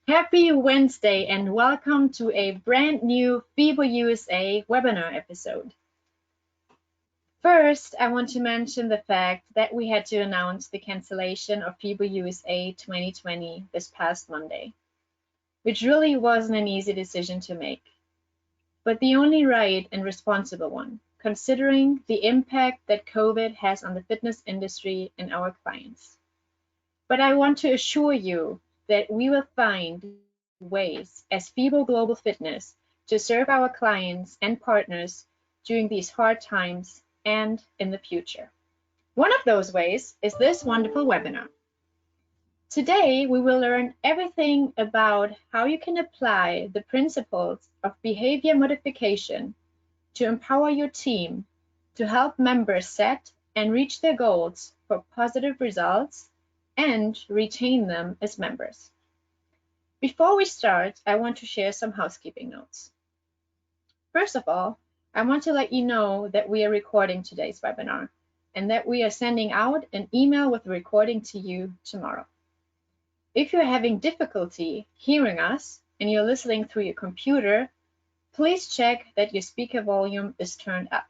Happy Wednesday and welcome to a brand new FIBO USA webinar episode. First, I want to mention the fact that we had to announce the cancellation of FIBO USA 2020 this past Monday, which really wasn't an easy decision to make, but the only right and responsible one, considering the impact that COVID has on the fitness industry and our clients. But I want to assure you that we will find ways as FIBO Global Fitness to serve our clients and partners during these hard times and in the future. One of those ways is this wonderful webinar. Today, we will learn everything about how you can apply the principles of behavior modification to empower your team to help members set and reach their goals for positive results and retain them as members. Before we start, I want to share some housekeeping notes. First of all, I want to let you know that we are recording today's webinar and that we are sending out an email with the recording to you tomorrow. If you're having difficulty hearing us and you're listening through your computer, please check that your speaker volume is turned up.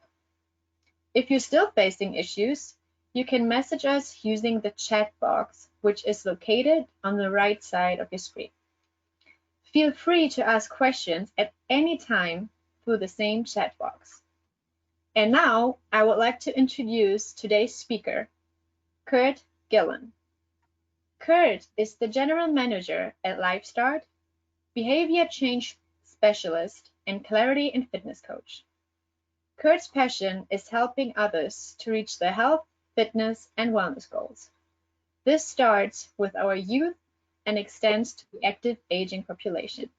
If you're still facing issues, you can message us using the chat box, which is located on the right side of your screen. Feel free to ask questions at any time through the same chat box. And now I would like to introduce today's speaker, Kurt Gillon. Kurt is the General Manager at LifeStart, Behavior Change Specialist, and Clarity and Fitness Coach. Kurt's passion is helping others to reach their health, fitness, and wellness goals. This starts with our youth and extends to the active aging population.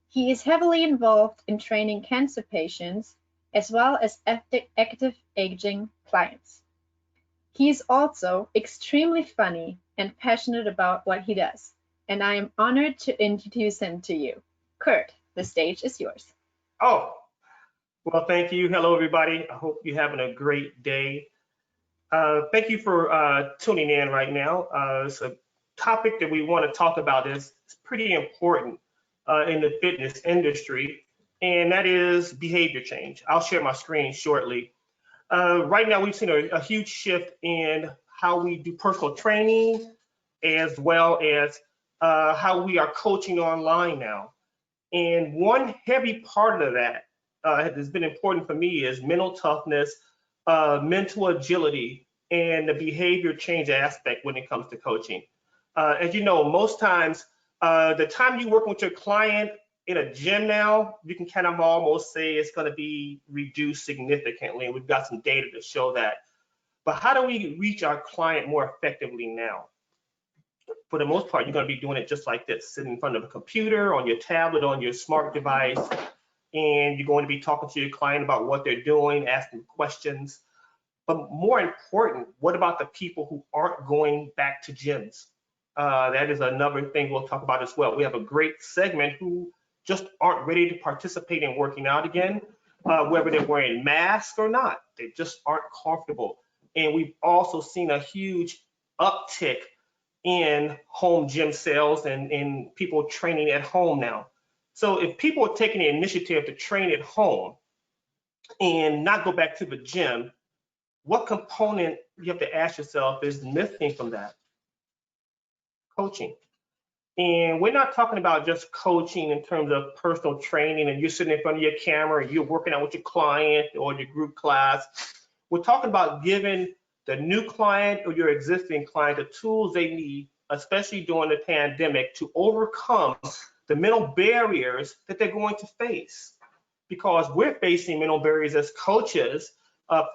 He is heavily involved in training cancer patients as well as active aging clients. He is also extremely funny and passionate about what he does, and I am honored to introduce him to you. Kurt, the stage is yours. Oh, well, thank you. Hello, everybody. I hope you're having a great day. Thank you for tuning in right now. It's a topic that we want to talk about is pretty important in the fitness industry, and that is behavior change. I'll share my screen shortly. Right now, we've seen a huge shift in how we do personal training, as well as how we are coaching online now. And one heavy part of that has been important for me is mental toughness, mental agility, and the behavior change aspect when it comes to coaching. As you know, most times, the time you're working with your client in a gym now, you can kind of almost say it's going to be reduced significantly. And we've got some data to show that. But how do we reach our client more effectively now? For the most part, you're going to be doing it just like this, sitting in front of a computer, on your tablet, on your smart device, and you're going to be talking to your client about what they're doing, asking questions. But more important, what about the people who aren't going back to gyms? That is another thing we'll talk about as well. We have a great segment who just aren't ready to participate in working out again, whether they're wearing masks or not. They just aren't comfortable. And we've also seen a huge uptick in home gym sales and people training at home now. So if people are taking the initiative to train at home and not go back to the gym, what component you have to ask yourself is missing from that? Coaching. And we're not talking about just coaching in terms of personal training and you're sitting in front of your camera and you're working out with your client or your group class. We're talking about giving the new client or your existing client the tools they need, especially during the pandemic, to overcome the mental barriers that they're going to face. Because we're facing mental barriers as coaches,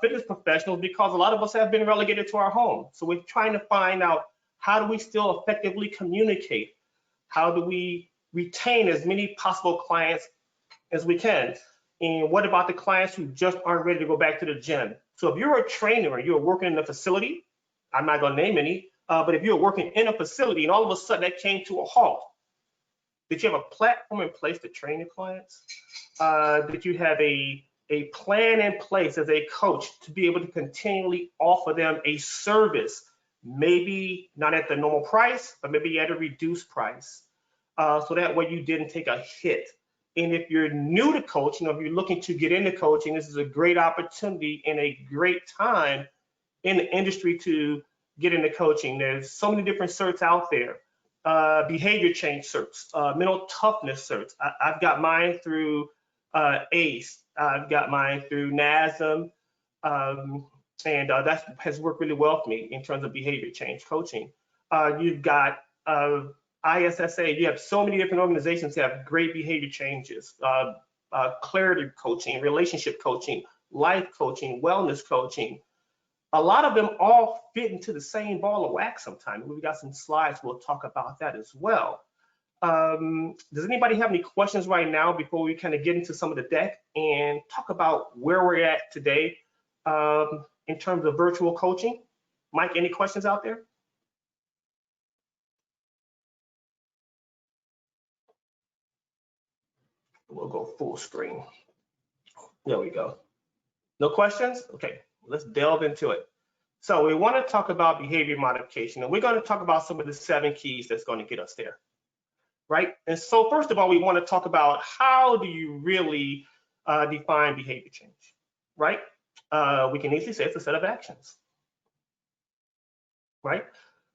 fitness professionals, because a lot of us have been relegated to our home. So we're trying to find out, how do we still effectively communicate? How do we retain as many possible clients as we can? And what about the clients who just aren't ready to go back to the gym? So if you're a trainer and you're working in a facility, I'm not going to name any, but if you're working in a facility and all of a sudden that came to a halt, did you have a platform in place to train your clients? Did you have a plan in place as a coach to be able to continually offer them a service, maybe not at the normal price, but maybe at a reduced price? so that way you didn't take a hit. And if you're new to coaching, or if you're looking to get into coaching, this is a great opportunity and a great time in the industry to get into coaching. There's so many different certs out there. Behavior change certs, mental toughness certs. I've got mine through ACE. I've got mine through NASM. And that has worked really well for me in terms of behavior change coaching. You've got ISSA. You have so many different organizations that have great behavior changes, clarity coaching, relationship coaching, life coaching, wellness coaching. A lot of them all fit into the same ball of wax sometimes. We've got some slides, we'll talk about that as well. Does anybody have any questions right now before we kind of get into some of the deck and talk about where we're at today in terms of virtual coaching? Mike, any questions out there? We'll go full screen. There we go. No questions? Okay, let's delve into it. So we want to talk about behavior modification, and we're going to talk about some of the 7 keys that's going to get us there, right? And so first of all, we want to talk about how do you really define behavior change, right? We can easily say it's a set of actions, right?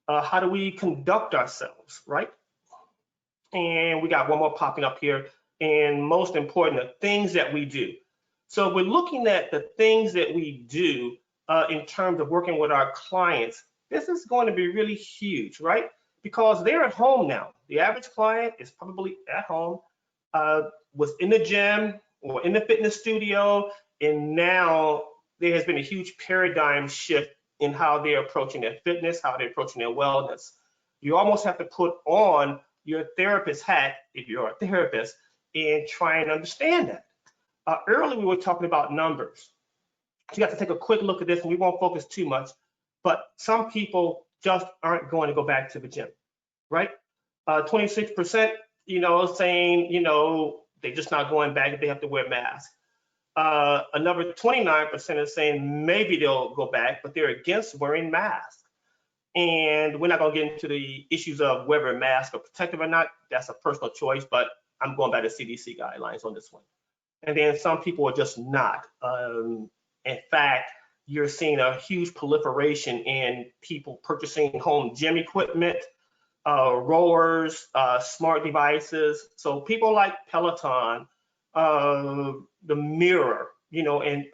How do we conduct ourselves, right? And we got one more popping up here, and most important, the things that we do. So we're looking at the things that we do in terms of working with our clients. This is going to be really huge, right? Because they're at home now. The average client is probably at home, was in the gym or in the fitness studio, and now there has been a huge paradigm shift in how they're approaching their fitness, how they're approaching their wellness. You almost have to put on your therapist hat, if you're a therapist, and try and understand that. Earlier, we were talking about numbers. You have to take a quick look at this, and we won't focus too much, but some people just aren't going to go back to the gym, right? 26%, saying, they're just not going back if they have to wear masks. Another 29% is saying maybe they'll go back, but they're against wearing masks. And we're not going to get into the issues of whether a mask are protective or not. That's a personal choice, but I'm going by the CDC guidelines on this one. And then some people are just not. In fact, you're seeing a huge proliferation in people purchasing home gym equipment, rowers, smart devices. So people like Peloton, the Mirror, and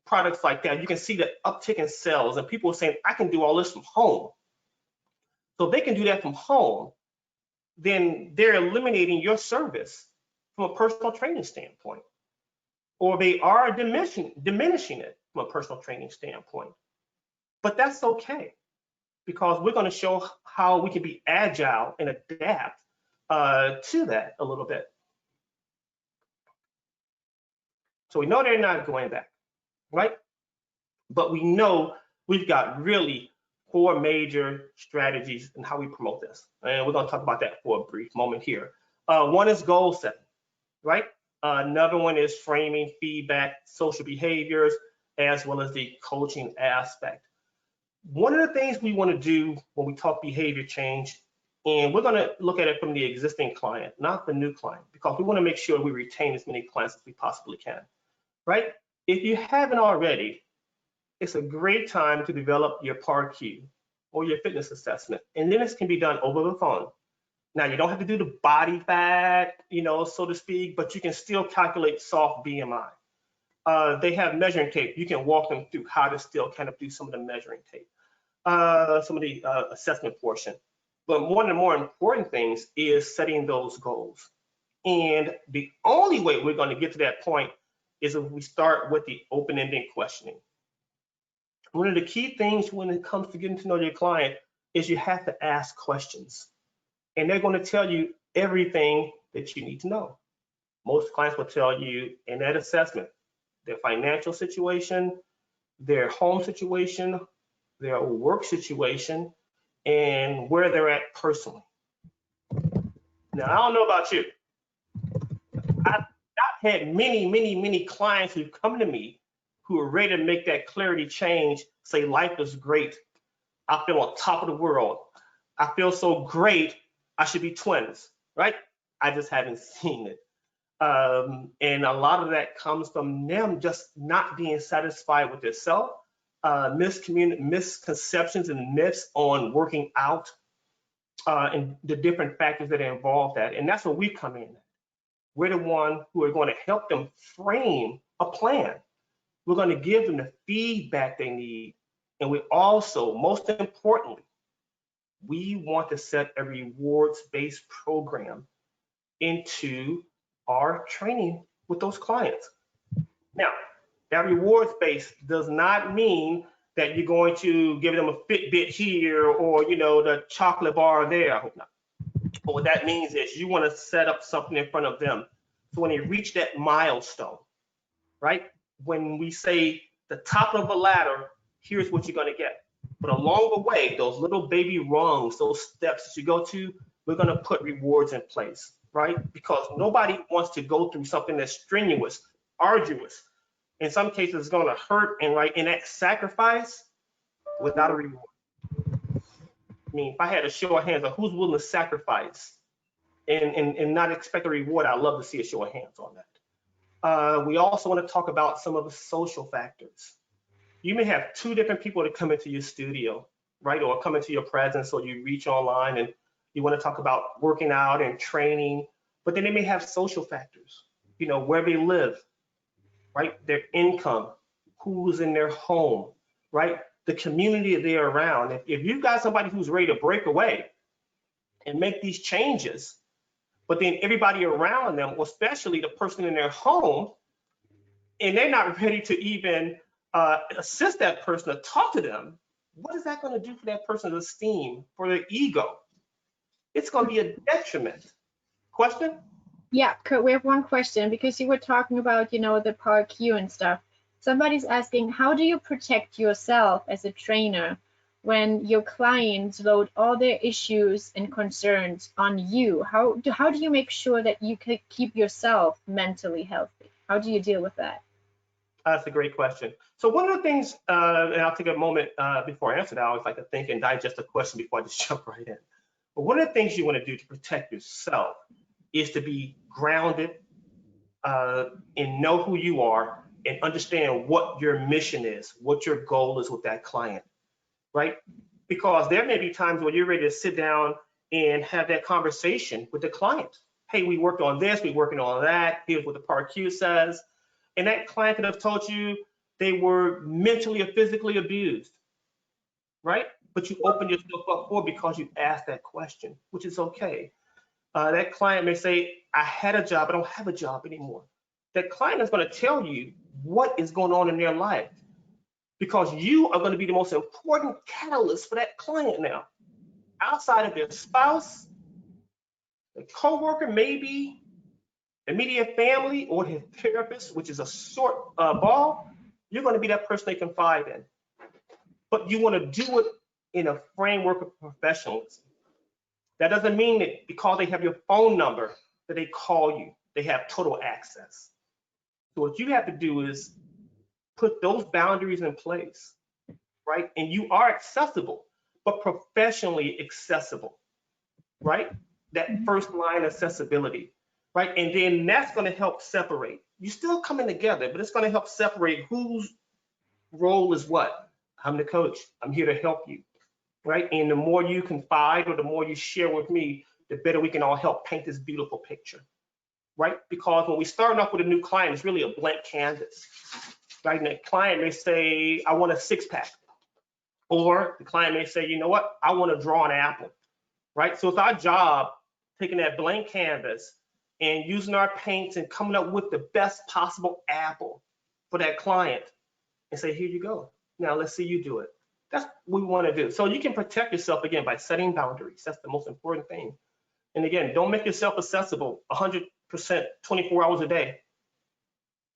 products like that. You can see the uptick in sales, and people are saying, I can do all this from home. So if they can do that from home, then they're eliminating your service from a personal training standpoint, or they are diminishing it from a personal training standpoint. But that's okay, because we're going to show how we can be agile and adapt to that a little bit. So we know they're not going back, right? But we know we've got really 4 major strategies in how we promote this. And we're going to talk about that for a brief moment here. One is goal setting, right? Another one is framing, feedback, social behaviors, as well as the coaching aspect. One of the things we want to do when we talk behavior change, and we're going to look at it from the existing client, not the new client, because we want to make sure we retain as many clients as we possibly can, right? If you haven't already, it's a great time to develop your PAR-Q or your fitness assessment. And then this can be done over the phone. Now, you don't have to do the body fat, so to speak, but you can still calculate soft BMI. They have measuring tape. You can walk them through how to still kind of do some of the measuring tape, some of the assessment portion. But one of the more important things is setting those goals. And the only way we're going to get to that point is if we start with the open-ended questioning. One of the key things when it comes to getting to know your client is you have to ask questions. And they're going to tell you everything that you need to know. Most clients will tell you in that assessment their financial situation, their home situation, their work situation, and where they're at personally. Now, I don't know about you. I've had many clients who've come to me who are ready to make that clarity change, say life is great. I feel on top of the world. I feel so great I should be twins, right? I just haven't seen it. And a lot of that comes from them just not being satisfied with themselves, misconceptions and myths on working out, and the different factors that are involved that. And that's where we come in. We're the one who are going to help them frame a plan. We're going to give them the feedback they need. And we also, most importantly, we want to set a rewards-based program into our training with those clients. Now, that rewards-based does not mean that you're going to give them a Fitbit here or, the chocolate bar there. I hope not. But what that means is you want to set up something in front of them. So when they reach that milestone, right? When we say the top of a ladder, here's what you're going to get. But along the way, those little baby rungs, those steps that you go to, we're going to put rewards in place, right? Because nobody wants to go through something that's strenuous, arduous. In some cases, it's going to hurt and enact sacrifice without a reward. I mean, if I had a show of hands of who's willing to sacrifice and not expect a reward, I'd love to see a show of hands on that. We also want to talk about some of the social factors. You may have two different people that come into your studio, right? Or come into your presence, or you reach online and you want to talk about working out and training, but then they may have social factors, where they live, right? Their income, who's in their home, right? The community they're around. If you've got somebody who's ready to break away and make these changes, but then everybody around them, especially the person in their home, and they're not ready to even assist that person to talk to them, what is that going to do for that person's esteem, for their ego? It's going to be a detriment. Question? Yeah, Kurt, we have one question because you were talking about, the PRQ and stuff. Somebody's asking, how do you protect yourself as a trainer when your clients load all their issues and concerns on you? How do you make sure that you can keep yourself mentally healthy? How do you deal with that? That's a great question. So one of the things, and I'll take a moment before I answer that, I always like to think and digest the question before I just jump right in. But one of the things you want to do to protect yourself is to be grounded and know who you are and understand what your mission is, what your goal is with that client, right? Because there may be times where you're ready to sit down and have that conversation with the client. Hey, we worked on this, we're working on that, here's what the PRQ says. And that client could have told you they were mentally or physically abused, right? But you open yourself up for it because you asked that question, which is okay. That client may say, I had a job, I don't have a job anymore. That client is going to tell you what is going on in their life because you are going to be the most important catalyst for that client now. Outside of their spouse, the coworker, maybe immediate family or his therapist, which is a short ball, you're going to be that person they confide in. But you want to do it in a framework of professionalism. That doesn't mean that because they have your phone number that they call you, they have total access. So what you have to do is put those boundaries in place, right? And you are accessible, but professionally accessible, right? That first line accessibility, right? And then that's going to help separate. You're still coming together, but it's going to help separate whose role is what. I'm the coach. I'm here to help you, right? And the more you confide or the more you share with me, the better we can all help paint this beautiful picture, right? Because when we start off with a new client, it's really a blank canvas, right? And the client may say, I want a six-pack. Or the client may say, you know what? I want to draw an apple, right? So it's our job taking that blank canvas and using our paints and coming up with the best possible apple for that client and say, here you go. Now let's see you do it. That's what we want to do. So you can protect yourself again by setting boundaries. That's the most important thing. And again, don't make yourself accessible 100%, 24 hours a day.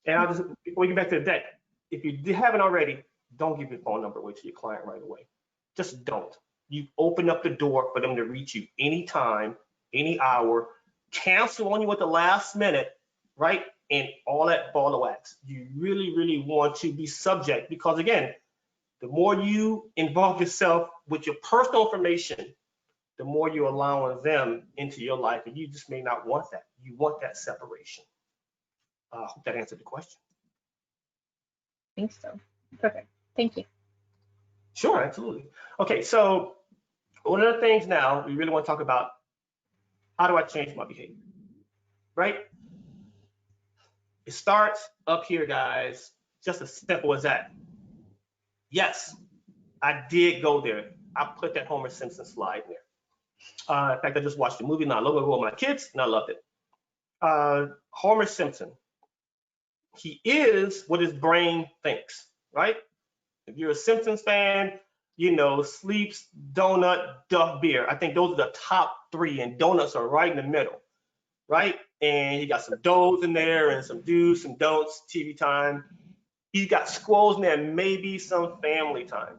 And I'll just, before we get back to the deck, if you haven't already, don't give your phone number away to your client right away. Just don't. You open up the door for them to reach you anytime, any hour, cancel on you at the last minute, right? And all that ball of wax. You really, really want to be subject because again, the more you involve yourself with your personal information, the more you're allowing them into your life, and you just may not want that. You want that separation. I hope that answered the question. I think so. Perfect. Thank you. Sure, absolutely. Okay, so one of the things now we really want to talk about, how do I change my behavior, right? It starts up here, guys, just as simple as that. Yes, I did go there. I put that Homer Simpson slide in there. In fact, I just watched the movie not long ago with my kids, and I loved it. Homer Simpson, he is what his brain thinks, right? If you're a Simpsons fan, you know, sleeps, donut, Duff beer. I think those are the top three, and donuts are right in the middle, right? And he got some does in there and some do's, some don'ts, TV time. He's got squirrels in there, maybe some family time.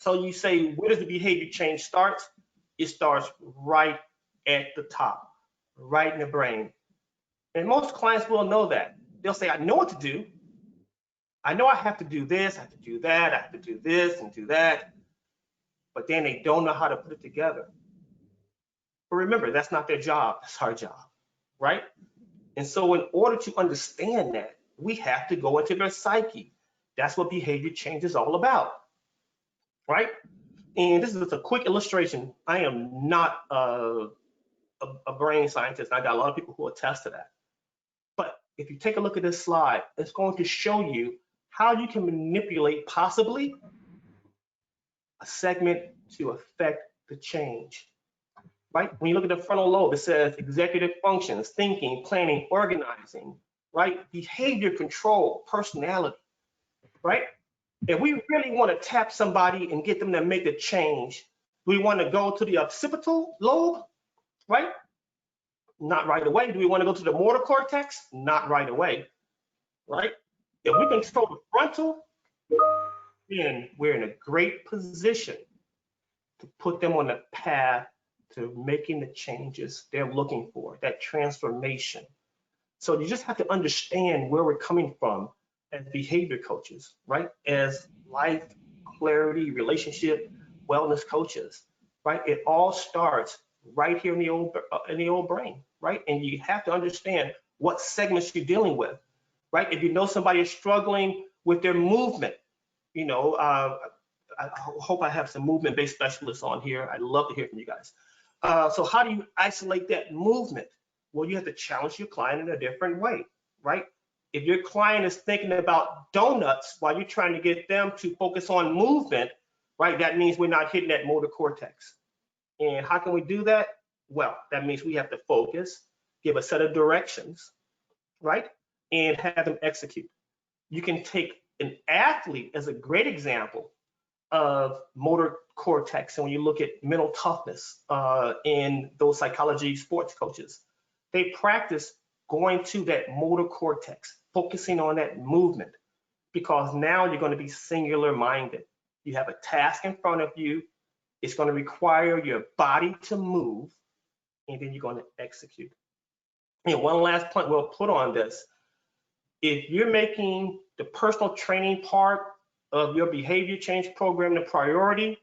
So you say, where does the behavior change start? It starts right at the top, right in the brain. And most clients will know that. They'll say, I know what to do. I know I have to do this, I have to do that, I have to do this and do that. But then they don't know how to put it together. But remember, that's not their job, that's our job, right? And so in order to understand that, we have to go into their psyche. That's what behavior change is all about, right? And this is just a quick illustration. I am not a brain scientist. I got a lot of people who attest to that. But if you take a look at this slide, it's going to show you how you can manipulate possibly a segment to affect the change, right? When you look at the frontal lobe, it says executive functions, thinking, planning, organizing, right? Behavior control, personality, right? If we really want to tap somebody and get them to make a change, we want to go to the occipital lobe, right? Not right away. Do we want to go to the motor cortex? Not right away, right? If we control the frontal, then we're in a great position to put them on the path to making the changes they're looking for, that transformation. So you just have to understand where we're coming from as behavior coaches, right? As life, clarity, relationship, wellness coaches, right? It all starts right here in the old brain, right? And you have to understand what segments you're dealing with, right? If you know somebody is struggling with their movement, you know, I hope I have some movement-based specialists on here. I'd love to hear from you guys. So how do you isolate that movement? Well, you have to challenge your client in a different way, right? If your client is thinking about donuts while you're trying to get them to focus on movement, right, that means we're not hitting that motor cortex. And how can we do that? Well, that means we have to focus, give a set of directions, right, and have them execute. You can take an athlete as a great example of motor cortex. And when you look at mental toughness in those psychology sports coaches, they practice going to that motor cortex, focusing on that movement, because now you're going to be singular minded. You have a task in front of you. It's going to require your body to move, and then you're going to execute. And one last point we'll put on this. If you're making the personal training part of your behavior change program the priority,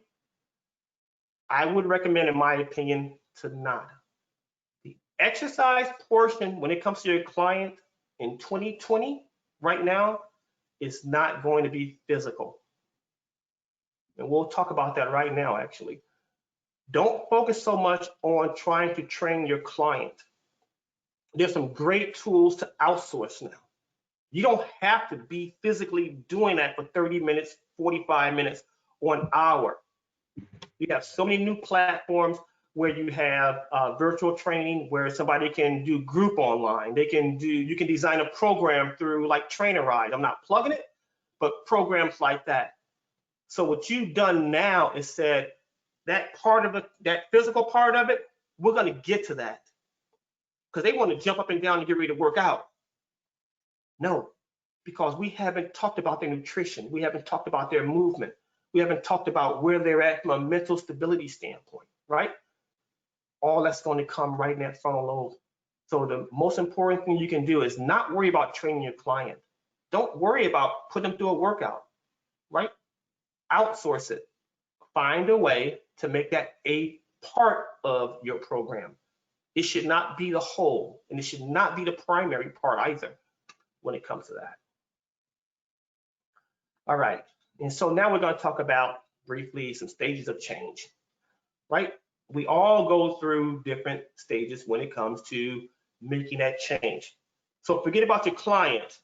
I would recommend, in my opinion, to not. The exercise portion, when it comes to your client in 2020, right now, is not going to be physical. And we'll talk about that right now, actually. Don't focus so much on trying to train your client. There's some great tools to outsource now. You don't have to be physically doing that for 30 minutes, 45 minutes, or an hour. You have so many new platforms where you have virtual training, where somebody can do group online. You can design a program through like Traineride. I'm not plugging it, but programs like that. So what you've done now is said that part of it, that physical part of it, we're going to get to that, because they want to jump up and down and get ready to work out. No, because we haven't talked about their nutrition. We haven't talked about their movement. We haven't talked about where they're at from a mental stability standpoint, right? All that's going to come right in that frontal lobe. So the most important thing you can do is not worry about training your client. Don't worry about putting them through a workout, right? Outsource it. Find a way to make that a part of your program. It should not be the whole, and it should not be the primary part either when it comes to that. All right, and so now we're going to talk about briefly some stages of change, right? We all go through different stages when it comes to making that change. So forget about your client.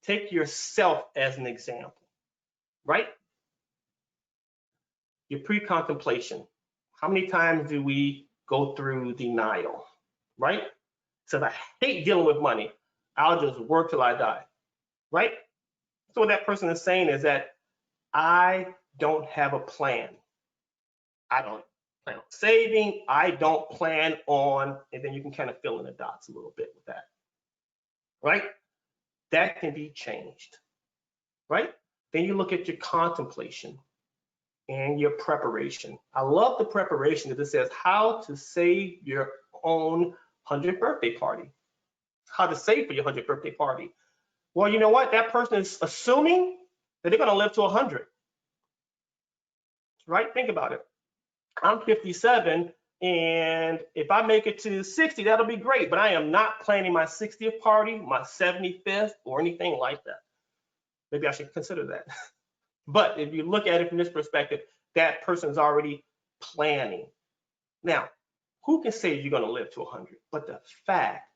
Take yourself as an example, right? Your pre-contemplation. How many times do we go through denial, right? So I hate dealing with money. I'll just work till I die, right? So what that person is saying is that I don't have a plan. I don't plan on saving. I don't plan on, and then you can kind of fill in the dots a little bit with that, right? That can be changed, right? Then you look at your contemplation and your preparation. I love the preparation because it says how to save your own 100th birthday party. How to save for your 100th birthday party. Well, you know what? That person is assuming that they're going to live to 100, right? Think about it. I'm 57, and if I make it to 60, that'll be great, but I am not planning my 60th party, my 75th, or anything like that. Maybe I should consider that. But if you look at it from this perspective, that person is already planning. Now, who can say you're going to live to 100? But the fact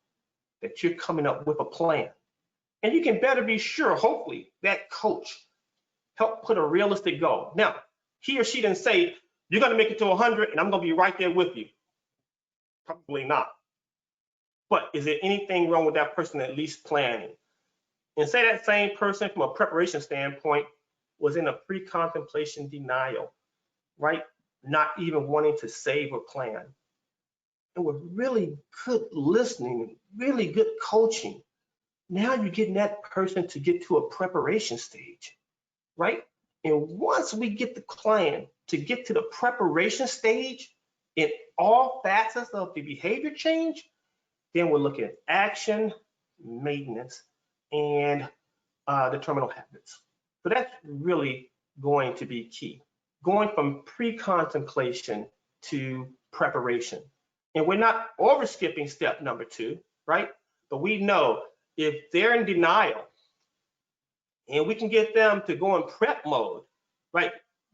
that you're coming up with a plan, and you can better be sure, hopefully, that coach helped put a realistic goal. Now, he or she didn't say, you're going to make it to 100 and I'm going to be right there with you. Probably not. But is there anything wrong with that person at least planning? And say that same person from a preparation standpoint was in a pre-contemplation denial, right? Not even wanting to save or plan. And with really good listening, really good coaching, now you're getting that person to get to a preparation stage, right? And once we get the client to get to the preparation stage in all facets of the behavior change, then we're looking at action, maintenance, and the terminal habits. So that's really going to be key. Going from pre-contemplation to preparation. And we're not over skipping step number 2, right? But we know if they're in denial and we can get them to go in prep mode, right?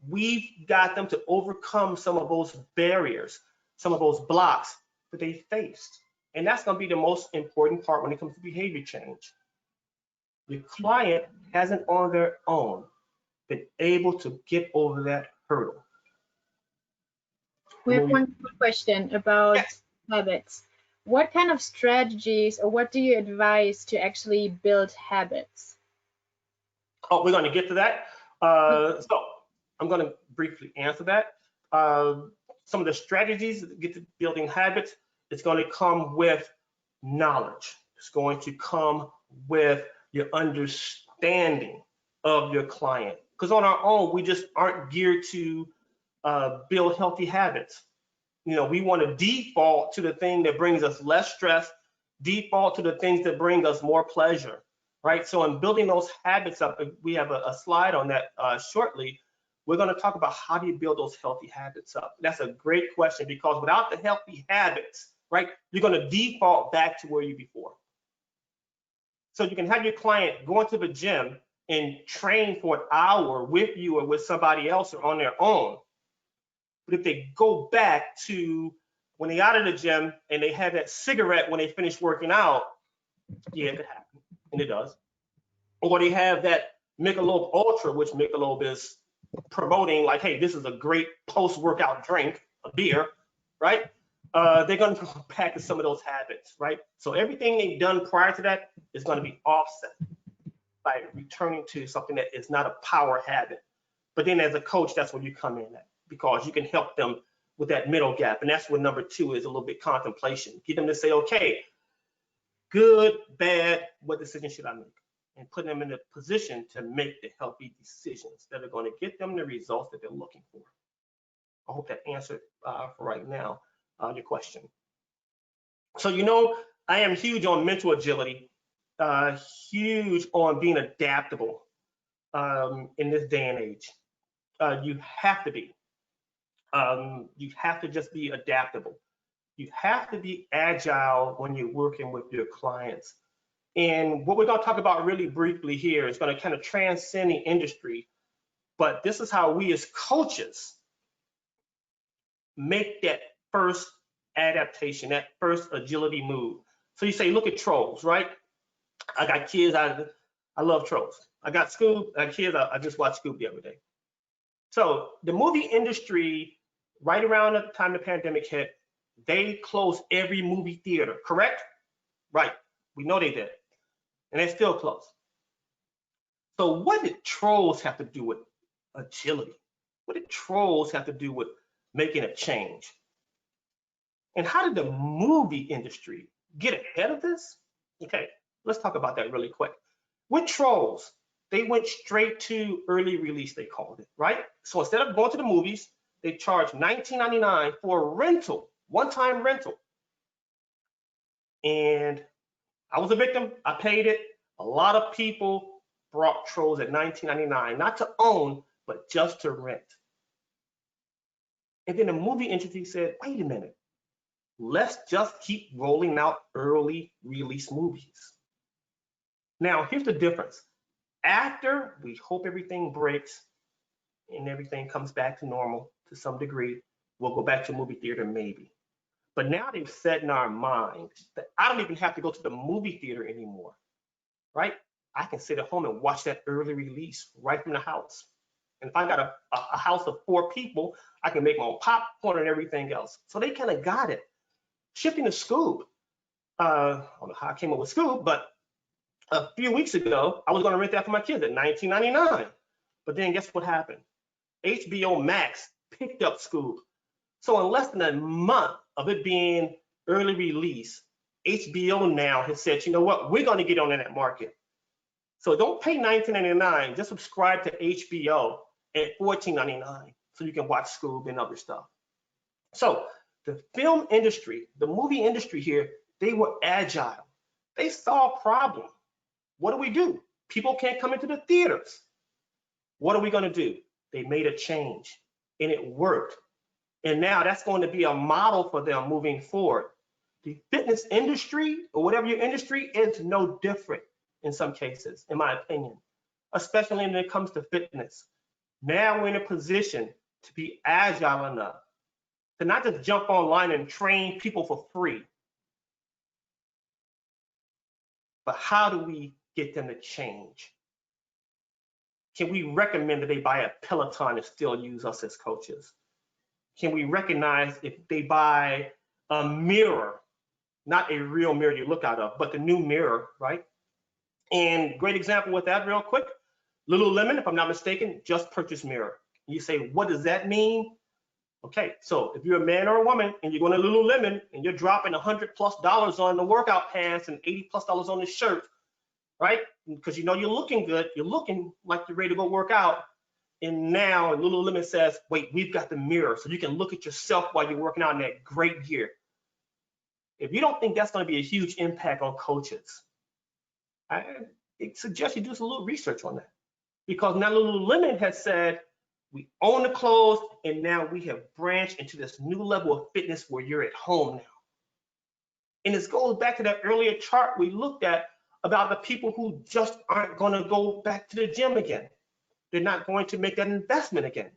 We've got them to overcome some of those barriers, some of those blocks that they faced. And that's going to be the most important part when it comes to behavior change. The client hasn't on their own been able to get over that hurdle. We have one question about habits. What kind of strategies or what do you advise to actually build habits? Oh, we're going to get to that. So I'm going to briefly answer that. Some of the strategies to get to building habits, it's going to come with knowledge. It's going to come with your understanding of your client. Because on our own, we just aren't geared to build healthy habits. You know, we want to default to the thing that brings us less stress, default to the things that bring us more pleasure, right? So in building those habits up, we have a slide on that shortly. We're going to talk about how do you build those healthy habits up. That's a great question because without the healthy habits, right, you're going to default back to where you before. So you can have your client go into the gym and train for an hour with you or with somebody else or on their own. But if they go back to when they out of the gym and they have that cigarette when they finish working out, yeah, it could happen, and it does. Or they have that Michelob Ultra, which Michelob is promoting like, hey, this is a great post-workout drink, a beer, right? They're going to go back to some of those habits, right? So everything they've done prior to that is going to be offset by returning to something that is not a power habit. But then as a coach, that's where you come in at, because you can help them with that middle gap. And that's what number 2 is, a little bit contemplation. Get them to say, okay, good, bad, what decision should I make? And put them in a position to make the healthy decisions that are going to get them the results that they're looking for. I hope that answered for right now your question. So, you know, I am huge on mental agility, huge on being adaptable in this day and age. You have to be. You have to just be adaptable. You have to be agile when you're working with your clients. And what we're going to talk about really briefly here is going to kind of transcend the industry, but this is how we as coaches make that first adaptation, that first agility move. So you say, look at trolls, right? I got kids, I love trolls. I got kids, I just watch Scoop the other day. So the movie industry, right around the time the pandemic hit, they closed every movie theater, correct? Right, we know they did, and they're still closed. So what did trolls have to do with agility? What did trolls have to do with making a change? And how did the movie industry get ahead of this? Okay, let's talk about that really quick. With trolls, they went straight to early release, they called it, right? So instead of going to the movies, they charged $19.99 for a rental, one-time rental. And I was a victim, I paid it. A lot of people brought trolls at $19.99, not to own, but just to rent. And then the movie industry said, wait a minute, let's just keep rolling out early release movies. Now, here's the difference. After we hope everything breaks and everything comes back to normal to some degree, we'll go back to movie theater maybe. But now they've set in our mind that I don't even have to go to the movie theater anymore, right? I can sit at home and watch that early release right from the house. And if I got a house of 4 people, I can make my own popcorn and everything else. So they kind of got it. Shifting to Scoob, I don't know how I came up with Scoob, but a few weeks ago, I was going to rent that for my kids at $19.99. But then guess what happened? HBO Max picked up Scoob. So in less than a month of it being early release, HBO now has said, you know what, we're going to get on in that market. So don't pay $19.99, just subscribe to HBO at $14.99 so you can watch Scoob and other stuff. So the film industry, the movie industry here, they were agile. They saw a problem. What do? People can't come into the theaters. What are we going to do? They made a change and it worked. And now that's going to be a model for them moving forward. The fitness industry or whatever your industry is no different in some cases, in my opinion, especially when it comes to fitness. Now we're in a position to be agile enough to not just jump online and train people for free, but how do we get them to change? Can we recommend that they buy a Peloton and still use us as coaches? Can we recognize if they buy a mirror, not a real mirror you look out of, but the new mirror, right? And great example with that real quick, Lululemon, if I'm not mistaken, just purchased mirror. You say, what does that mean? Okay, so if you're a man or a woman and you're going to Lululemon and you're dropping $100+ on the workout pants and $80+ on the shirt, right? Because you know you're looking good, you're looking like you're ready to go work out. And now Lululemon says, wait, we've got the mirror so you can look at yourself while you're working out in that great gear. If you don't think that's going to be a huge impact on coaches, I suggest you do a little research on that. Because now Lululemon has said, we own the clothes, and now we have branched into this new level of fitness where you're at home now. And this goes back to that earlier chart we looked at about the people who just aren't going to go back to the gym again. They're not going to make that investment again.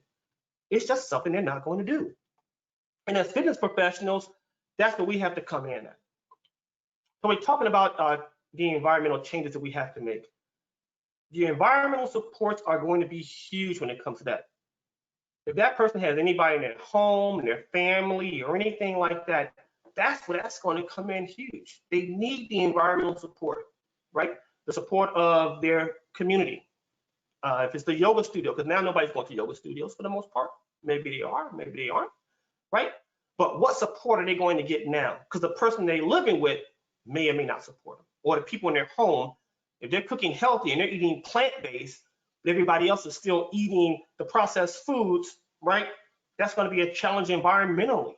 It's just something they're not going to do. And as fitness professionals, that's what we have to come in at. So we're talking about the environmental changes that we have to make. The environmental supports are going to be huge when it comes to that. If that person has anybody in their home, in their family, or anything like that, that's where that's going to come in huge. They need the environmental support, right? The support of their community. If it's the yoga studio, because now nobody's going to yoga studios for the most part. Maybe they are, maybe they aren't, right? But what support are they going to get now? Because the person they're living with may or may not support them. Or the people in their home, if they're cooking healthy and they're eating plant-based, but everybody else is still eating the processed foods, right? That's going to be a challenge environmentally.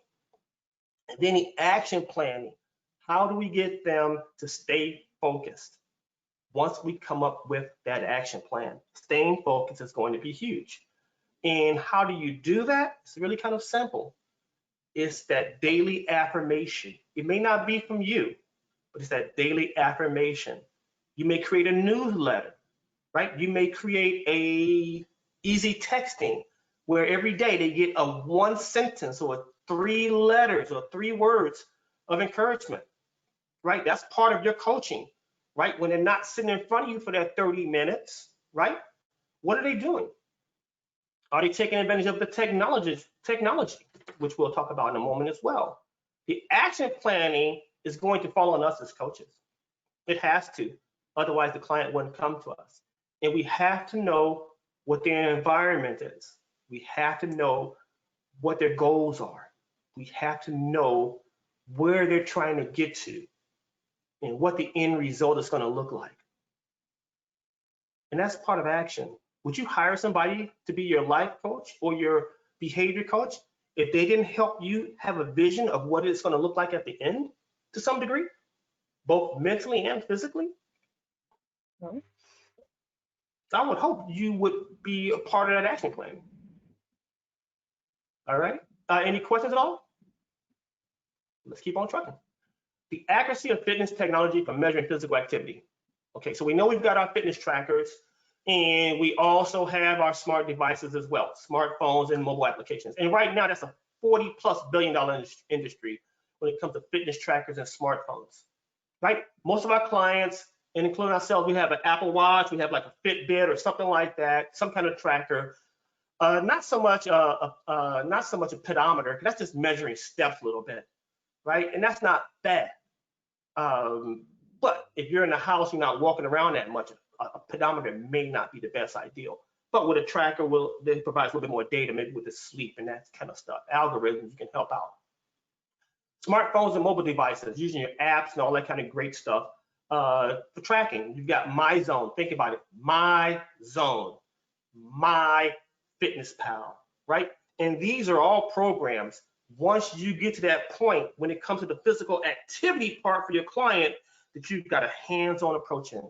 And then the action planning. How do we get them to stay focused? Once we come up with that action plan, staying focused is going to be huge. And how do you do that? It's really kind of simple. It's that daily affirmation. It may not be from you, but it's that daily affirmation. You may create a newsletter, right? You may create a easy texting where every day they get a one sentence or 3 letters or 3 words of encouragement, right? That's part of your coaching, right? When they're not sitting in front of you for that 30 minutes, right? What are they doing? Are they taking advantage of the technology, which we'll talk about in a moment as well? The action planning is going to fall on us as coaches. It has to. Otherwise, the client wouldn't come to us. And we have to know what their environment is. We have to know what their goals are. We have to know where they're trying to get to and what the end result is going to look like. And that's part of action. Would you hire somebody to be your life coach or your behavior coach if they didn't help you have a vision of what it's going to look like at the end to some degree, both mentally and physically? No. I would hope you would be a part of that action plan. All right. Any questions at all? Let's keep on trucking. The accuracy of fitness technology for measuring physical activity. Okay, so we know we've got our fitness trackers, and we also have our smart devices as well, smartphones and mobile applications. And right now, that's a $40+ billion industry when it comes to fitness trackers and smartphones, right? Most of our clients, and including ourselves, we have an Apple Watch, we have like a Fitbit or something like that, some kind of tracker. Not so much a pedometer, that's just measuring steps a little bit, right? And that's not bad. But if you're in the house, you're not walking around that much, a pedometer may not be the best ideal. But with a tracker, it provides a little bit more data, maybe with the sleep and that kind of stuff. Algorithms can help out. Smartphones and mobile devices, using your apps and all that kind of great stuff. For tracking, you've got My Zone. Think about it. My Zone, My Fitness Pal, right? And these are all programs. Once you get to that point, when it comes to the physical activity part for your client, that you've got a hands-on approach in.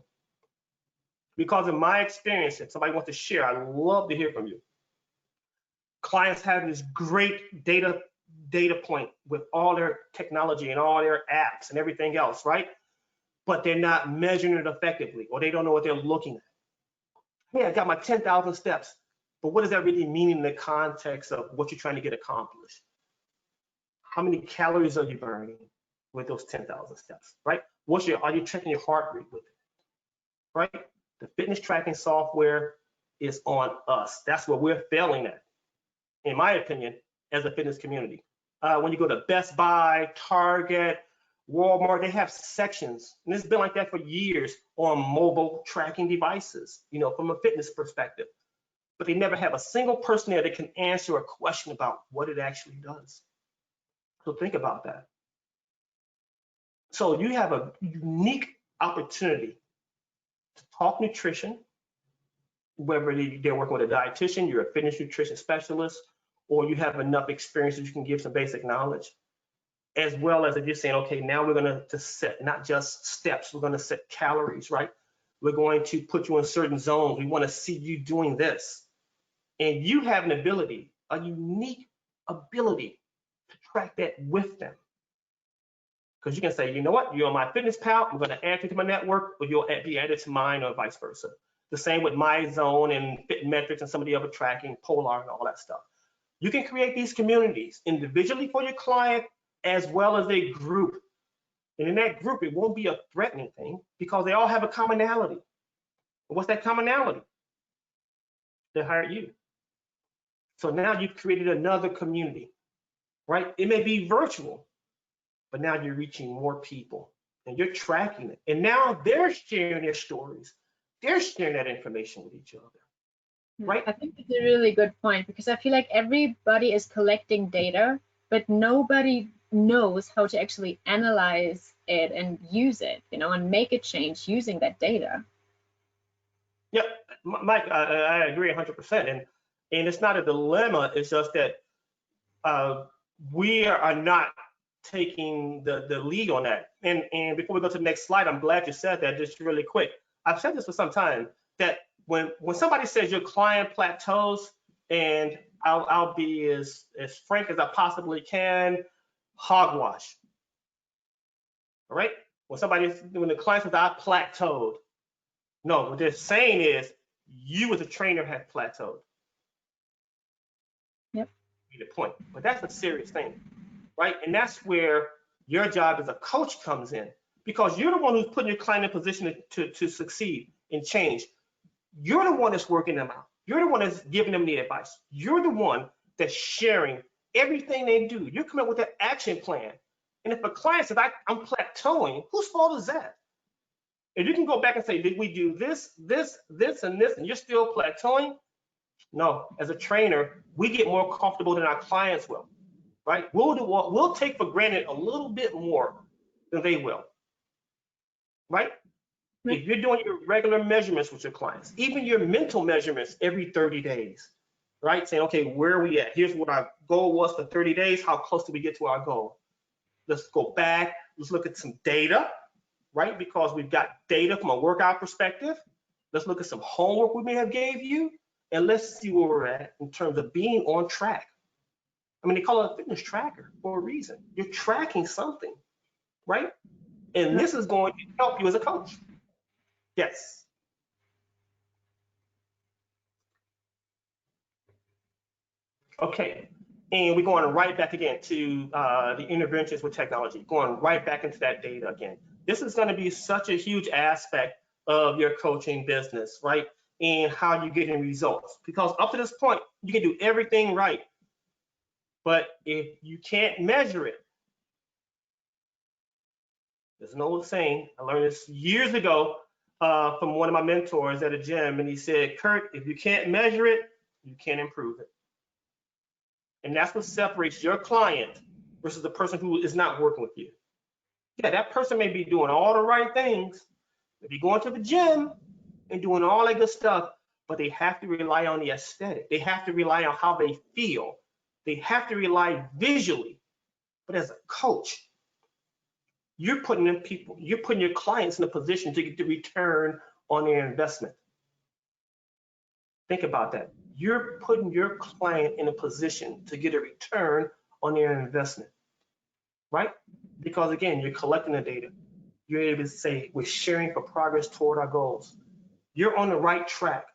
Because in my experience, if somebody wants to share, I'd love to hear from you. Clients have this great data point with all their technology and all their apps and everything else, right? But they're not measuring it effectively, or they don't know what they're looking at. Hey, I got my 10,000 steps, but what does that really mean in the context of what you're trying to get accomplished? How many calories are you burning with those 10,000 steps, right? Are you checking your heart rate with it, right? The fitness tracking software is on us. That's where we're failing at, in my opinion, as a fitness community. When you go to Best Buy, Target, Walmart, they have sections, and it's been like that for years, on mobile tracking devices, from a fitness perspective. But they never have a single person there that can answer a question about what it actually does. So think about that. So you have a unique opportunity to talk nutrition, whether they're working with a dietitian, you're a fitness nutrition specialist, or you have enough experience that you can give some basic knowledge, as well as if you're saying, okay, now we're going to set not just steps, we're going to set calories, right? We're going to put you in certain zones. We want to see you doing this. And you have an ability, a unique ability to track that with them. Because you can say, you know what, you're on my fitness pal, I'm going to add you to my network, or you'll be added to mine, or vice versa. The same with My Zone and FitMetrics and some of the other tracking, Polar and all that stuff. You can create these communities individually for your client as well as a group. And in that group, it won't be a threatening thing because they all have a commonality. And what's that commonality? They hired you. So now you've created another community, right? It may be virtual, but now you're reaching more people and you're tracking it. And now they're sharing their stories. They're sharing that information with each other, right? I think it's a really good point, because I feel like everybody is collecting data, but nobody knows how to actually analyze it and use it, and make a change using that data. Yep, Mike, I agree 100%. And it's not a dilemma. It's just that we are not taking the lead on that. And before we go to the next slide, I'm glad you said that, just really quick. I've said this for some time, that when somebody says your client plateaus, And I'll be as frank as I possibly can. Hogwash. All right. When the client says I plateaued, no, what they're saying is you as a trainer have plateaued. Yep. The point. But that's a serious thing, right? And that's where your job as a coach comes in, because you're the one who's putting your client in a position to succeed and change. You're the one that's working them out. You're the one that's giving them the advice. You're the one that's sharing everything they do. You're coming up with an action plan. And if a client says, I'm plateauing, whose fault is that? If you can go back and say, did we do this, and this, and you're still plateauing? No, as a trainer, we get more comfortable than our clients will, right? We'll take for granted a little bit more than they will, right? If you're doing your regular measurements with your clients, even your mental measurements every 30 days, right? Saying, okay, where are we at? Here's what our goal was for 30 days. How close did we get to our goal? Let's go back. Let's look at some data, right? Because we've got data from a workout perspective. Let's look at some homework we may have gave you, and let's see where we're at in terms of being on track. I mean, they call it a fitness tracker for a reason. You're tracking something, right? And this is going to help you as a coach. Yes. Okay. And we're going right back again to the interventions with technology, going right back into that data again. This is going to be such a huge aspect of your coaching business, right? And how you're getting results. Because up to this point, you can do everything right. But if you can't measure it, there's an old saying, I learned this years ago from one of my mentors at a gym, and he said, Kurt, if you can't measure it, you can't improve it. And that's what separates your client versus the person who is not working with you. Yeah, that person may be doing all the right things, maybe going to the gym and doing all that good stuff, but they have to rely on the aesthetic. They have to rely on how they feel. They have to rely visually. But as a coach, you're putting your clients in a position to get the return on their investment. Think about that. You're putting your client in a position to get a return on their investment, right? Because again, you're collecting the data. You're able to say, we're sharing for progress toward our goals. You're on the right track.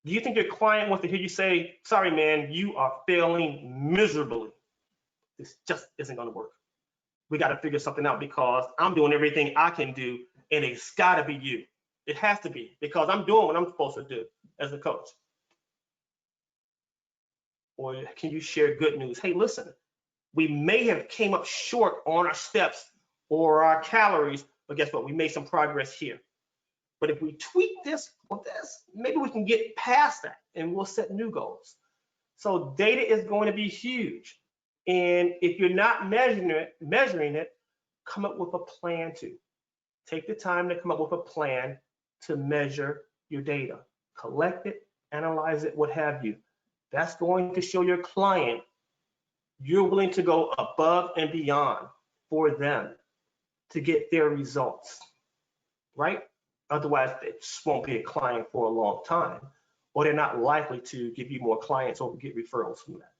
Do you think your client wants to hear you say, sorry, man, you are failing miserably? This just isn't going to work. We got to figure something out because I'm doing everything I can do, and it's got to be you. It has to be, because I'm doing what I'm supposed to do as a coach. Or can you share good news? Hey, listen, we may have came up short on our steps or our calories, but guess what? We made some progress here. But if we tweak this or this, maybe we can get past that and we'll set new goals. So data is going to be huge. And if you're not measuring it, come up with a plan to. Take the time to come up with a plan to measure your data. Collect it, analyze it, what have you. That's going to show your client you're willing to go above and beyond for them to get their results, right? Otherwise, they just won't be a client for a long time, or they're not likely to give you more clients or get referrals from that.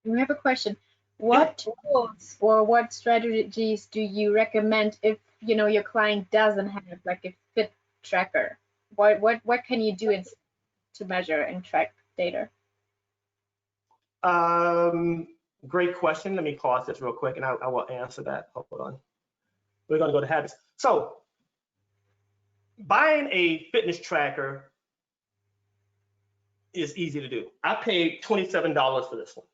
We have a question. What tools or what strategies do you recommend if your client doesn't have like a fit tracker? What can you do to measure and track data? Great question. Let me pause this real quick and I will answer that. Hold on. We're going to go to habits. So buying a fitness tracker is easy to do. I paid $27 for this one.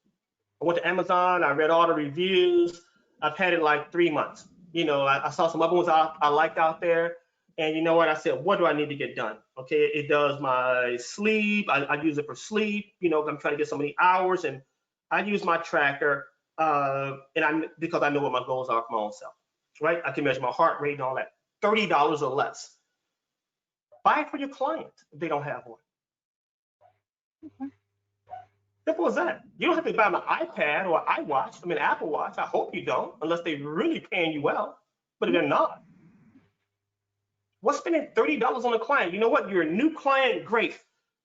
I went to Amazon, I read all the reviews. I've had it like 3 months. I saw some other ones I liked out there. And you know what? I said, what do I need to get done? Okay, it does my sleep. I use it for sleep. I'm trying to get so many hours, and I use my tracker because I know what my goals are for my own self, right? I can measure my heart rate and all that. $30 or less. Buy it for your client if they don't have one. Okay. Simple as that. You don't have to buy an iPad or Apple Watch. I hope you don't, unless they're really paying you well. But if they're not, what's spending $30 on a client? You know what? You're a new client, great.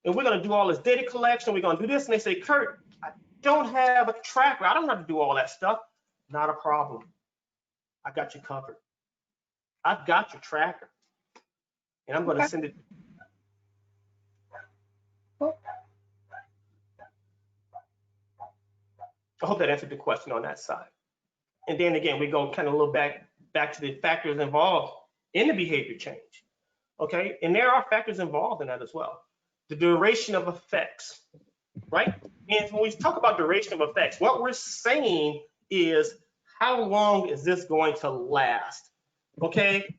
and we're going to do all this data collection. We're going to do this. And they say, Kurt, I don't have a tracker. I don't have to do all that stuff. Not a problem. I got you covered. I've got your tracker, and I'm going to Okay. send it. Cool. I hope that answered the question on that side. And then again, we go kind of a little back to the factors involved in the behavior change. Okay, and there are factors involved in that as well. The duration of effects, right? And when we talk about duration of effects, what we're saying is how long is this going to last? Okay,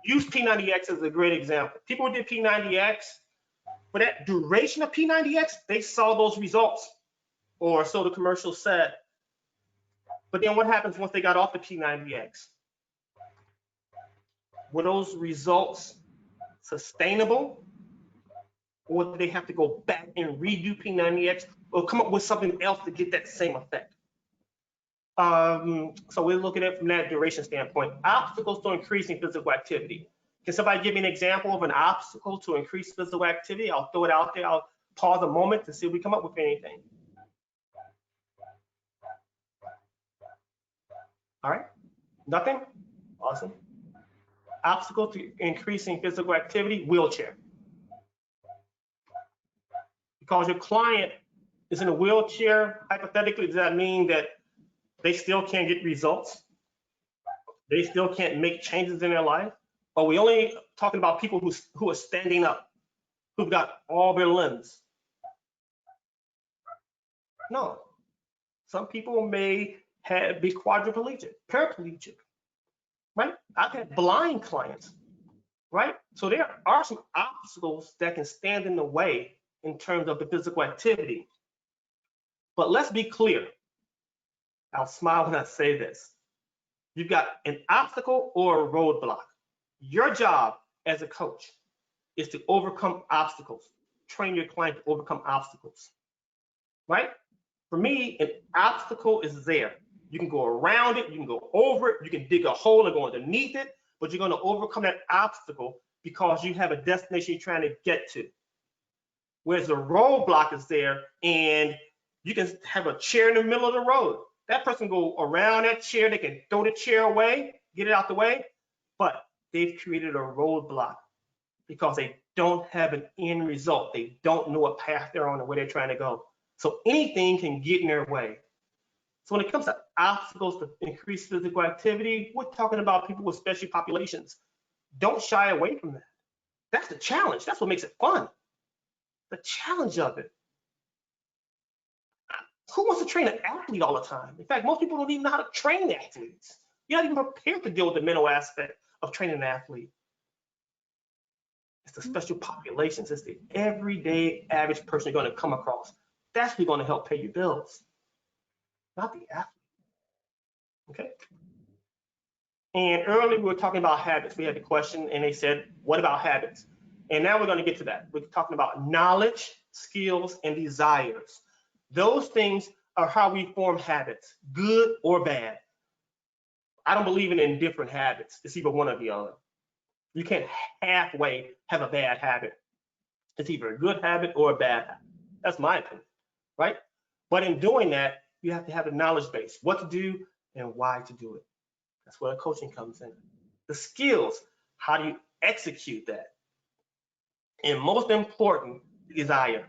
use P90X as a great example. People who did P90X, for that duration of P90X, they saw those results, or so the commercial said. But then what happens once they got off the P90X? Were those results sustainable? Or do they have to go back and redo P90X or come up with something else to get that same effect? So we're looking at it from that duration standpoint. Obstacles to increasing physical activity. Can somebody give me an example of an obstacle to increase physical activity? I'll throw it out there. I'll pause a moment to see if we come up with anything. All right, nothing? Awesome. Obstacle to increasing physical activity, wheelchair. Because your client is in a wheelchair, hypothetically, does that mean that they still can't get results? They still can't make changes in their life? Or we only talking about people who are standing up, who've got all their limbs? No. Some people may be quadriplegic, paraplegic, right? I've had blind clients, right? So there are some obstacles that can stand in the way in terms of the physical activity. But let's be clear. I'll smile when I say this. You've got an obstacle or a roadblock. Your job as a coach is to overcome obstacles, train your client to overcome obstacles, right? For me, an obstacle is there. You can go around it, you can go over it, you can dig a hole and go underneath it, but you're going to overcome that obstacle because you have a destination you're trying to get to. Whereas the roadblock is there, and you can have a chair in the middle of the road. That person go around that chair, they can throw the chair away, get it out the way, but they've created a roadblock because they don't have an end result. They don't know what path they're on or where they're trying to go. So anything can get in their way. So when it comes to obstacles to increase physical activity, we're talking about people with special populations. Don't shy away from that. That's the challenge. That's what makes it fun. The challenge of it. Who wants to train an athlete all the time? In fact, most people don't even know how to train athletes. You're not even prepared to deal with the mental aspect of training an athlete. It's the special populations. It's the everyday average person you're going to come across. That's who's going to help pay your bills, not the athlete. Okay. And earlier we were talking about habits. We had the question, and they said, "What about habits?" And now we're going to get to that. We're talking about knowledge, skills, and desires. Those things are how we form habits, good or bad. I don't believe in indifferent habits. It's either one or the other. You can't halfway have a bad habit. It's either a good habit or a bad habit. That's my opinion, right? But in doing that, you have to have the knowledge base, what to do and why to do it. That's where the coaching comes in. The skills, how do you execute that? And most important, desire.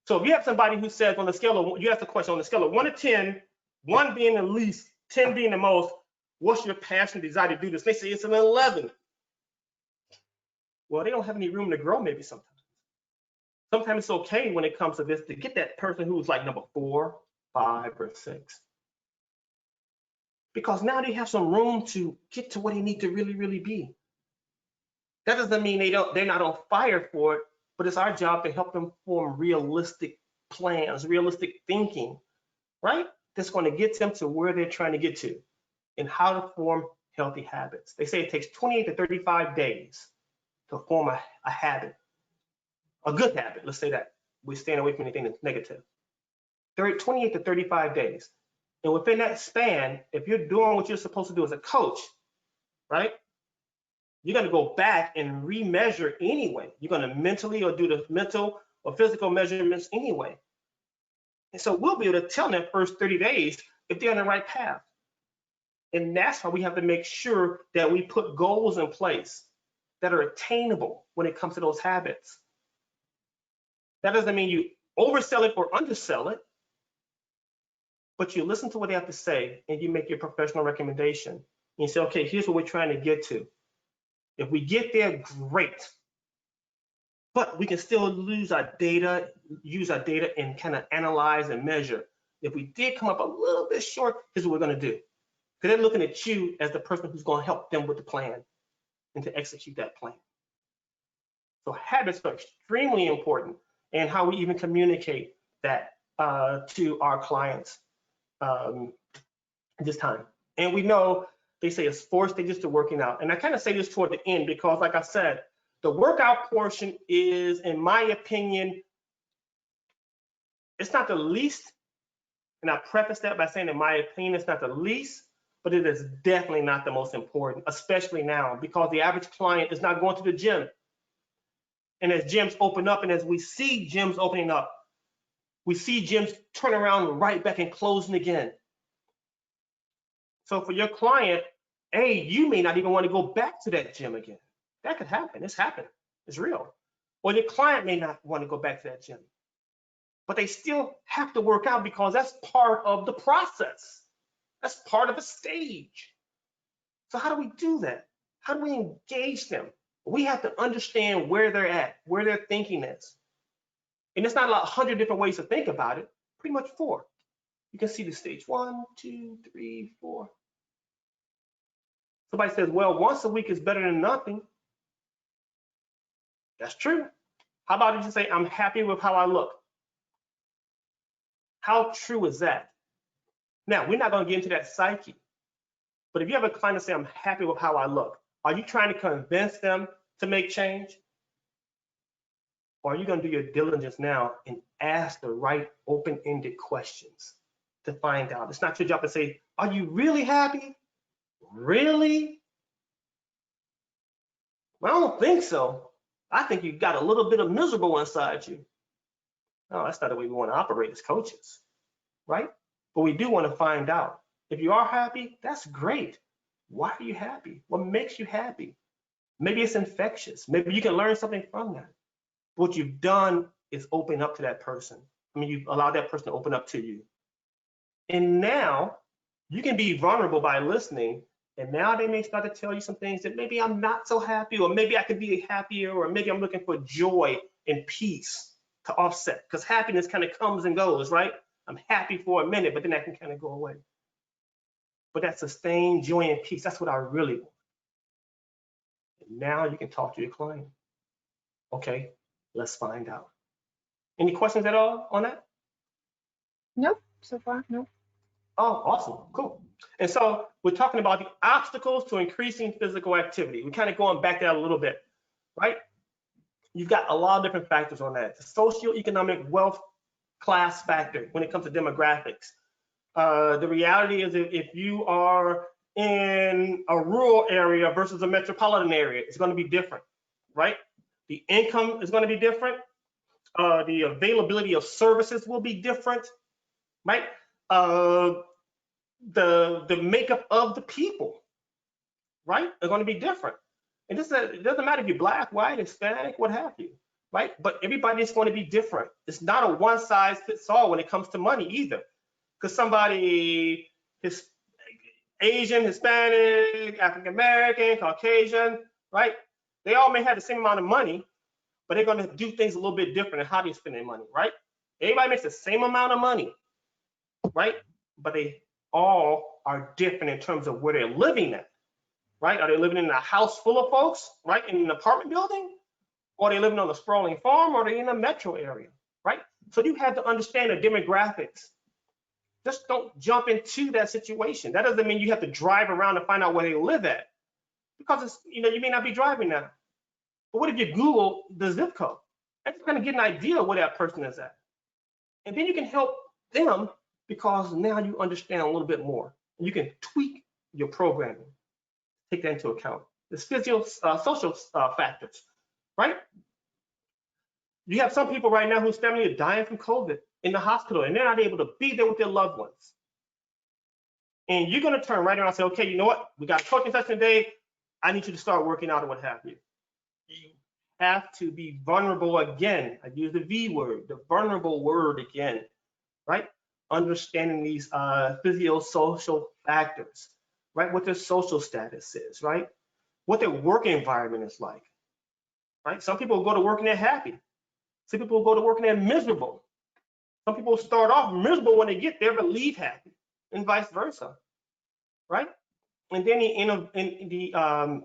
So if you have somebody who says on the scale of, you ask the question on the scale of 1 to 10, 1 being the least, 10 being the most, what's your passion, desire to do this? They say it's an 11. Well, they don't have any room to grow maybe sometimes. Sometimes it's okay when it comes to this to get that person who's like number 4, 5, or 6. Because now they have some room to get to where they need to really be. That doesn't mean they're not on fire for it, but it's our job to help them form realistic plans, realistic thinking, right? That's going to get them to where they're trying to get to and how to form healthy habits. They say it takes 28 to 35 days to form a habit, a good habit. Let's say that. We're staying away from anything that's negative. 28 to 35 days. And within that span, if you're doing what you're supposed to do as a coach, right? you're going to go back and remeasure anyway. You're going to mentally or do the mental or physical measurements anyway. And so we'll be able to tell in that first 30 days if they're on the right path. And that's why we have to make sure that we put goals in place that are attainable when it comes to those habits. That doesn't mean you oversell it or undersell it, but you listen to what they have to say and you make your professional recommendation. And you say, okay, here's what we're trying to get to. If we get there, great. But we can still use our data and kind of analyze and measure. If we did come up a little bit short, here's what we're going to do. Because they're looking at you as the person who's going to help them with the plan and to execute that plan. So habits are extremely important, and how we even communicate that to our clients this time. And we know they say it's 4 stages to working out. And I kind of say this toward the end because, like I said, the workout portion is, in my opinion, it's not the least. And I preface that by saying, in my opinion, it's not the least, but it is definitely not the most important, especially now, because the average client is not going to the gym. And as gyms open up, and as we see gyms opening up, we see gyms turn around right back and closing again. So for your client, you may not even want to go back to that gym again. That could happen. It's happened. It's real. Or your client may not want to go back to that gym. But they still have to work out because that's part of the process. That's part of a stage. So how do we do that? How do we engage them? We have to understand where they're at, where their thinking is. And it's not 100 different ways to think about it, pretty much 4. You can see the stage 1, 2, 3, 4. Somebody says, well, once a week is better than nothing. That's true. How about if you say, I'm happy with how I look? How true is that? Now, we're not going to get into that psyche. But if you have a client that say, I'm happy with how I look, are you trying to convince them to make change? Or are you going to do your diligence now and ask the right open-ended questions to find out? It's not your job to say, are you really happy? Really? Well, I don't think so. I think you got a little bit of miserable inside you. No, that's not the way we want to operate as coaches, right? But we do want to find out. If you are happy, that's great. Why are you happy? What makes you happy? Maybe it's infectious. Maybe you can learn something from that. What you've done is open up to that person. I mean, you've allowed that person to open up to you. And now you can be vulnerable by listening. And now they may start to tell you some things that maybe I'm not so happy, or maybe I could be happier, or maybe I'm looking for joy and peace to offset. Because happiness kind of comes and goes, right? I'm happy for a minute, but then that can kind of go away. But that sustained joy and peace, that's what I really want. And now you can talk to your client. Okay, let's find out. Any questions at all on that? Nope, so far, nope. Oh, awesome, cool. And so we're talking about the obstacles to increasing physical activity. We're kind of going back there a little bit, right? You've got a lot of different factors on that. The socioeconomic wealth class factor when it comes to demographics. The reality is if you are in a rural area versus a metropolitan area, it's going to be different, right? The income is going to be different. The availability of services will be different, right? The makeup of the people, right, are going to be different. And it doesn't matter if you're Black, white, Hispanic, what have you, right? But everybody's going to be different. It's not a one size fits all when it comes to money either. Because somebody is Asian, Hispanic, African American, Caucasian, right? They all may have the same amount of money, but they're going to do things a little bit different in how they spend their money, right? Everybody makes the same amount of money, right? But they all are different in terms of where they're living at, right? Are they living in a house full of folks, right, in an apartment building? Or are they living on a sprawling farm, or are they in a metro area, right? So you have to understand the demographics. Just don't jump into that situation. That doesn't mean you have to drive around to find out where they live at, because it's, you may not be driving now. But what if you Google the zip code? That's going to get an idea of where that person is at. And then you can help them because now you understand a little bit more. And you can tweak your programming, take that into account. It's social factors, right? You have some people right now whose family are dying from COVID in the hospital, and they're not able to be there with their loved ones. And you're going to turn right around and say, okay, you know what? We got a coaching session today. I need you to start working out or what have you. You have to be vulnerable again. I use the V word, the vulnerable word again, right? Understanding these physio-social factors, right? What their social status is, right? What their work environment is like, right? Some people go to work and they're happy. Some people go to work and they're miserable. Some people start off miserable when they get there, but leave happy, and vice versa, right? And then the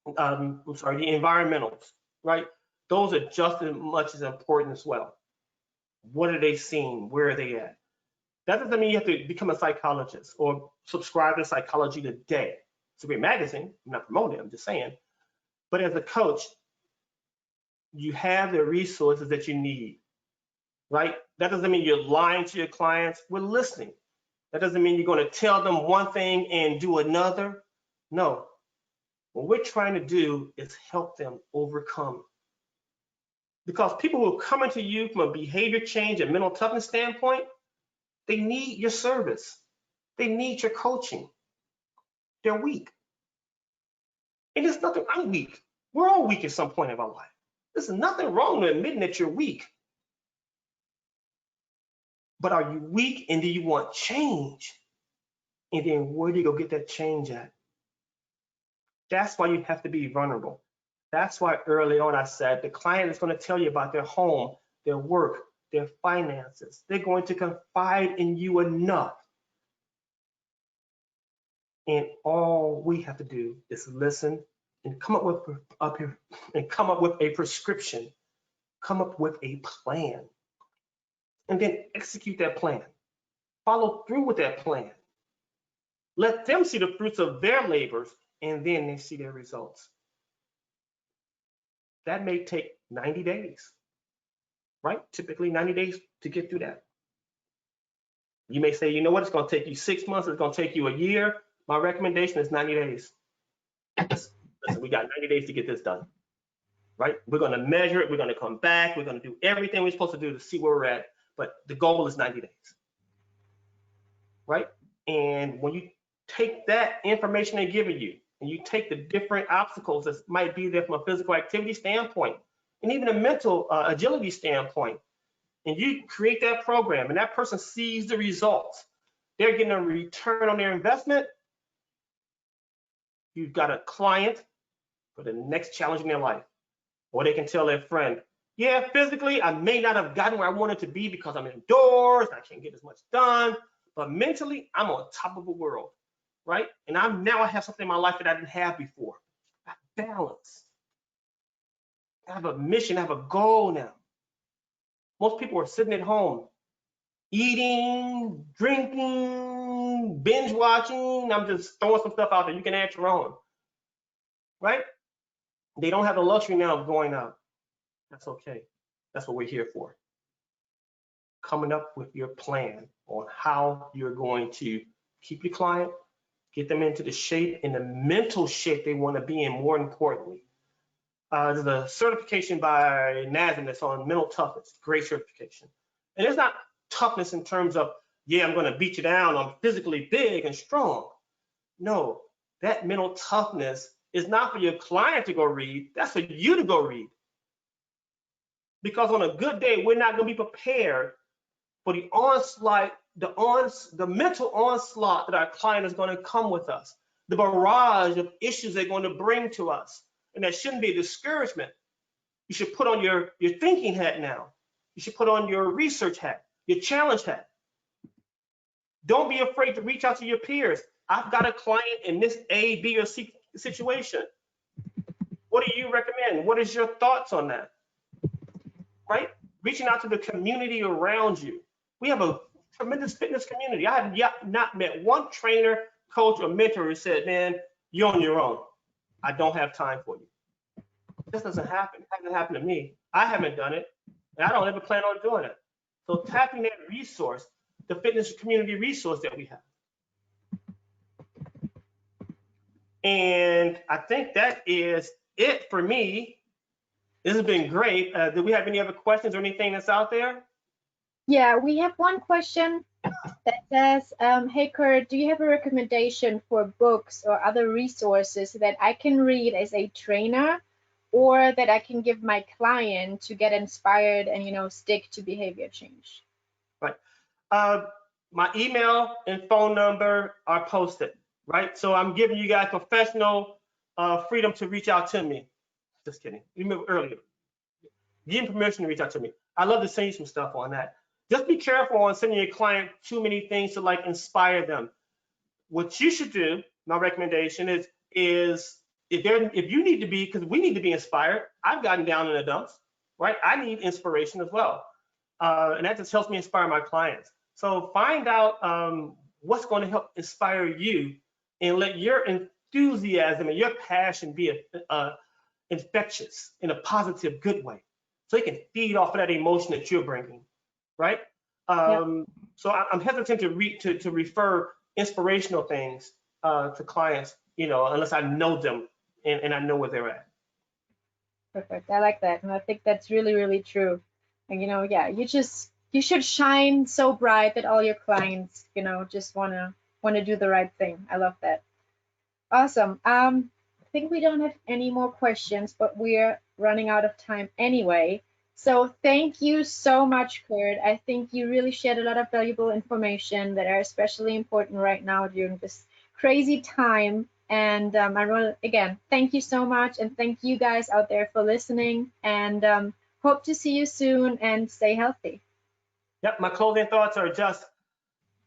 environmentals, right? Those are just as much as important as well. What are they seeing? Where are they at? That doesn't mean you have to become a psychologist or subscribe to Psychology Today. It's a great magazine. I'm not promoting it, I'm just saying. But as a coach, you have the resources that you need, right? That doesn't mean you're lying to your clients. We're listening. That doesn't mean you're going to tell them one thing and do another. No. What we're trying to do is help them overcome. Because people who are coming to you from a behavior change and mental toughness standpoint, they need your service. They need your coaching. They're weak. And there's nothing, I'm weak. We're all weak at some point in our life. There's nothing wrong with admitting that you're weak. But are you weak and do you want change? And then where do you go get that change at? That's why you have to be vulnerable. That's why early on I said the client is going to tell you about their home, their work, their finances. They're going to confide in you enough. And all we have to do is listen and come up with a prescription, come up with a plan, and then execute that plan. Follow through with that plan. Let them see the fruits of their labors, and then they see their results. That may take 90 days, right? Typically 90 days to get through that. You may say, you know what, it's going to take you 6 months, it's going to take you a year. My recommendation is 90 days. Listen, we got 90 days to get this done, right? We're going to measure it, we're going to come back, we're going to do everything we're supposed to do to see where we're at, but the goal is 90 days, right? And when you take that information they're giving you, and you take the different obstacles that might be there from a physical activity standpoint, and even a mental agility standpoint, and you create that program, and that person sees the results, they're getting a return on their investment, you've got a client for the next challenge in their life. Or they can tell their friend, yeah, physically, I may not have gotten where I wanted to be because I'm indoors, I can't get as much done, but mentally, I'm on top of the world, right? And I have something in my life that I didn't have before. I have balance. I have a mission, I have a goal now. Most people are sitting at home, eating, drinking, binge watching. I'm just throwing some stuff out there. You can add your own, right? They don't have the luxury now of going out. That's okay. That's what we're here for. Coming up with your plan on how you're going to keep your client, get them into the shape and the mental shape they want to be in, more importantly. There's a certification by NASM that's on mental toughness, great certification. And it's not toughness in terms of, yeah, I'm going to beat you down, I'm physically big and strong. No, that mental toughness is not for your client to go read, that's for you to go read. Because on a good day, we're not going to be prepared for the onslaught, the mental onslaught that our client is going to come with us, the barrage of issues they're going to bring to us. And that shouldn't be a discouragement. You should put on your thinking hat now. You should put on your research hat, your challenge hat. Don't be afraid to reach out to your peers. I've got a client in this A, B, or C situation. What do you recommend? What is your thoughts on that? Right? Reaching out to the community around you. We have a tremendous fitness community. I have not met one trainer, coach, or mentor who said, man, you're on your own. I don't have time for you. This doesn't happen. It hasn't happened to me. I haven't done it, and I don't ever plan on doing it. So tapping that resource, the fitness community resource that we have. And I think that is it for me. This has been great. Do we have any other questions or anything that's out there? Yeah, we have one question that says, hey Kurt, do you have a recommendation for books or other resources that I can read as a trainer or that I can give my client to get inspired and, stick to behavior change? Right. Uh, my email and phone number are posted, right? So I'm giving you guys professional freedom to reach out to me. Just kidding. Remember earlier, give them permission to reach out to me. I love to send you some stuff on that. Just be careful on sending your client too many things to like inspire them. What you should do, my recommendation is if you need to be, because we need to be inspired. I've gotten down in the dumps, right? I need inspiration as well, and that just helps me inspire my clients. So find out what's going to help inspire you, and let your enthusiasm and your passion be infectious in a positive, good way, so you can feed off of that emotion that you're bringing, right? Yep. So I'm hesitant to refer inspirational things to clients, unless I know them and I know where they're at. Perfect. I like that. And I think that's really, really true. And yeah, you should shine so bright that all your clients, just wanna do the right thing. I love that. Awesome. I think we don't have any more questions, but we're running out of time anyway. So thank you so much, Kurt. I think you really shared a lot of valuable information that are especially important right now during this crazy time. And I want to, again, thank you so much. And thank you guys out there for listening. And hope to see you soon and stay healthy. Yep, my closing thoughts are just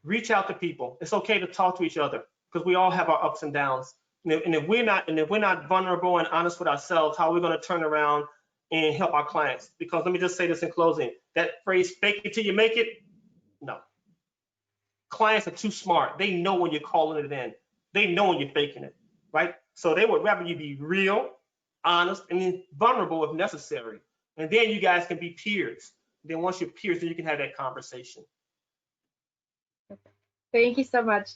reach out to people. It's okay to talk to each other because we all have our ups and downs. And if we're not vulnerable and honest with ourselves, how are we going to turn around and help our clients? Because let me just say this in closing: that phrase "fake it till you make it," no. Clients are too smart. They know when you're calling it in. They know when you're faking it, right? So they would rather you be real, honest, and vulnerable if necessary. And then you guys can be peers. Then once you're peers, then you can have that conversation. Thank you so much.